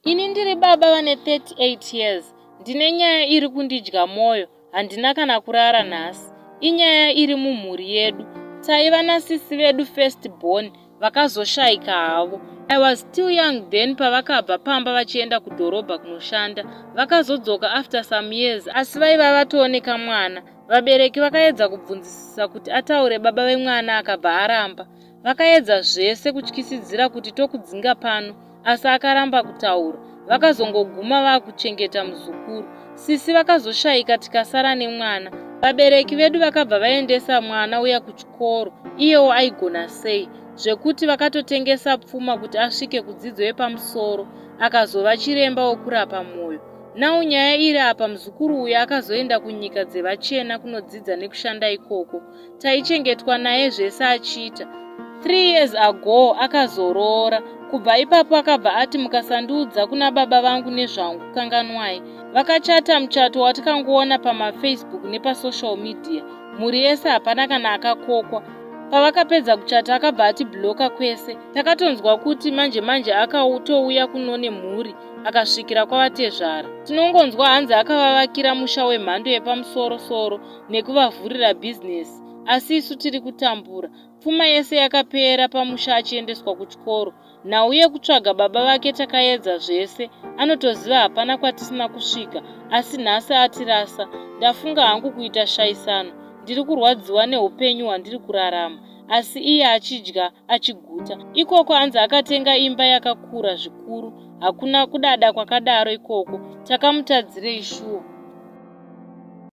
Ini ndiri baba vane 38 years. Ndine nyaya iri kundidya mwoyo, handina kana kurara nhasi. Inyaya iri mumhuri yedu. Taiva nasisi vedu firstborn vakazoshaika havo. I was still young then pavakabva pamba vachienda kudhorobha kunoshanda. Vakazodzoka after some years asi vaiva vatooneka mwana. Vabereki vakaedza kubvunzisisa kuti ataure baba vemwana akabva aramba. Vakaedza zvese kutyisidzira kuti tokudzinga pano asi akaramba kutaura. Vakazongoguma vakuchengeta muzukuru. Sisi vakazoshaika tikasara nemwana. Vabereki vedu vakabva vaendesa mwana uya kuchikoro. Iyewo aigona sei zvekuti vakatotengesa pfuma kuti asvike kudzidzo yepamusoro akazova chiremba wokurapa mwoyo. Nau nyaya iri apa muzukuru uyu akazoenda kunyika dzevachena kunodzidza nekushanda ikoko. Taichengetwa naye zvese achiita. 3 years ago akazoroora. Kubva ipapo akabva ati mukasandiudza kuna baba vangu nezvangu kanganwai. Vakachata muchato watikangoona pamafacebook nepasocial media. Mhuri yese hapana kana akakokwa. Pavakapedza kuchata akabva atibhloka kwese. Takatonzwa kuti manje akatouya kunone mhuri akasvikira kwavatezvara. Tinongonzwa hanzi akavavakira musha wemhando yepamusoro-soro nekuvavhurira bhizinesi. Asi isu tiri kutambura. Pfuma yese yakapera pamusha achiendeswa kuchikoro. Nauye kutsvaga baba vake takaedza zvese. Anotoziva hapana kwatisina kusvika. Asi nhasi atirasa. Ndafunga hangu kuita shaisano. Ndiri kurwadziwa neupenyu hwandiri kurarama. Asi iye achidya achiguta. Ikoko hanzi akatenga imba yakakura zvikuru. Hakuna kudada kwakadaro ikoko. Takamutadzirei shuwo.